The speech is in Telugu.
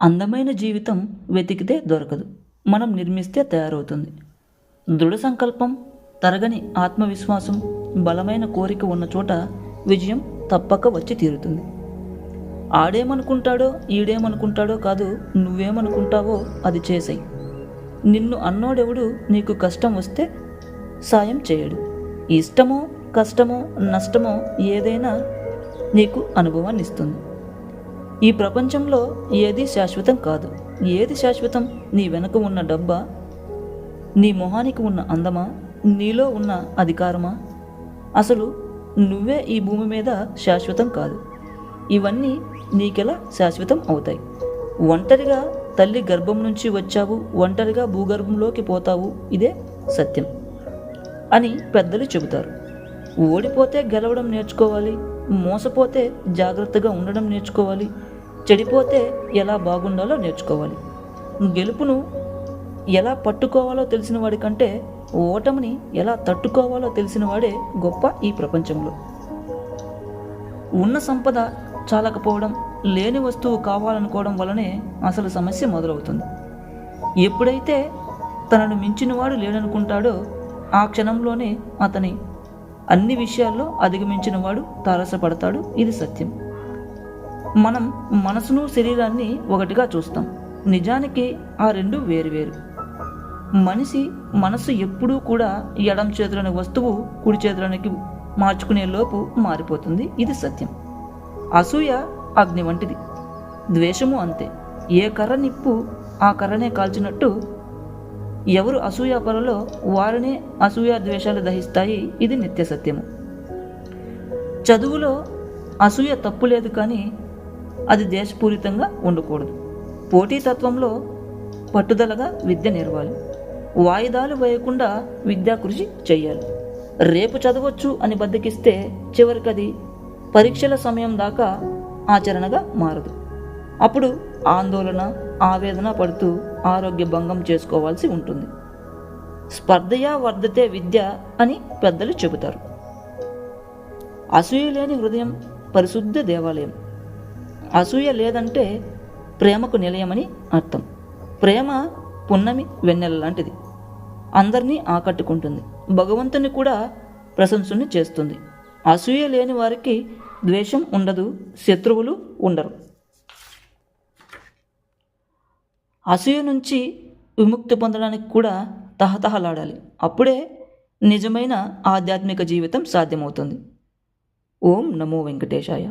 అందమైన జీవితం వెతికితే దొరకదు, మనం నిర్మిస్తే తయారవుతుంది. దృఢ సంకల్పం, తరగని ఆత్మవిశ్వాసం, బలమైన కోరిక ఉన్న చోట విజయం తప్పక వచ్చి తీరుతుంది. ఆడేమనుకుంటాడో ఈడేమనుకుంటాడో కాదు, నువ్వేమనుకుంటావో అది చేసాయి. నిన్ను అన్నోడెవడు నీకు కష్టం వస్తే సాయం చేయడు. ఇష్టమో కష్టమో నష్టమో ఏదైనా నీకు అనుభవాన్ని ఇస్తుంది. ఈ ప్రపంచంలో ఏది శాశ్వతం కాదు. ఏది శాశ్వతం? నీ వెనక ఉన్న డబ్బా, నీ మొహానికి ఉన్న అందమా, నీలో ఉన్న అధికారమా? అసలు నువ్వే ఈ భూమి మీద శాశ్వతం కాదు. ఇవన్నీ నీకెలా శాశ్వతం అవుతాయి? ఒంటరిగా తల్లి గర్భం నుంచి వచ్చావు, ఒంటరిగా భూగర్భంలోకి పోతావు, ఇదే సత్యం అని పెద్దలు చెబుతారు. ఓడిపోతే గెలవడం నేర్చుకోవాలి, మోసపోతే జాగ్రత్తగా ఉండడం నేర్చుకోవాలి, చెడిపోతే ఎలా బాగుండాలో నేర్చుకోవాలి. గెలుపును ఎలా పట్టుకోవాలో తెలిసిన వాడి కంటే ఓటమిని ఎలా తట్టుకోవాలో తెలిసిన వాడే గొప్ప ఈ ప్రపంచంలో. ఉన్న సంపద చాలకపోవడం, లేని వస్తువు కావాలనుకోవడం వలనే అసలు సమస్య మొదలవుతుంది. ఎప్పుడైతే తనను మించినవాడు లేడనుకుంటాడో ఆ క్షణంలోనే అతని అన్ని విషయాల్లో అధిగమించినవాడు తారసపడతాడు. ఇది సత్యం. మనం మనసును శరీరాన్ని ఒకటిగా చూస్తాం. నిజానికి ఆ రెండు వేరువేరు. మనసు ఎప్పుడూ కూడా ఎడం చేతులని వస్తువు కుడి చేతులనికి మార్చుకునే లోపు మారిపోతుంది. ఇది సత్యం. అసూయ అగ్ని వంటిది, ద్వేషము అంతే. ఏ కర్ర నిప్పు ఆ కర్రనే కాల్చినట్టు ఎవరు అసూయాపరలో వారినే అసూయ ద్వేషాలు దహిస్తాయి. ఇది నిత్య సత్యము. చదువులో అసూయ తప్పు లేదు, కానీ అది దేశపూరితంగా ఉండకూడదు. పోటీతత్వంలో పట్టుదలగా విద్య నేర్వాలి. వాయిదాలు వేయకుండా విద్యా కృషి చెయ్యాలి. రేపు చదవచ్చు అని బద్దకిస్తే చివరికి అది పరీక్షల సమయం దాకా ఆచరణగా మారదు. అప్పుడు ఆందోళన, ఆవేదన పడుతూ ఆరోగ్య భంగం చేసుకోవాల్సి ఉంటుంది. స్పర్ధయా వర్ధతే విద్య అని పెద్దలు చెబుతారు. అసూయ లేని హృదయం పరిశుద్ధ దేవాలయం. అసూయ లేదంటే ప్రేమకు నిలయమని అర్థం. ప్రేమ పున్నమి వెన్నెల లాంటిది, అందరినీ ఆకట్టుకుంటుంది, భగవంతుని కూడా ప్రశంసని చేస్తుంది. అసూయ లేని వారికి ద్వేషం ఉండదు, శత్రువులు ఉండరు. అసూయ నుంచి విముక్తి పొందడానికి కూడా తహతహలాడాలి. అప్పుడే నిజమైన ఆధ్యాత్మిక జీవితం సాధ్యమవుతుంది. ఓం నమో వెంకటేశాయ.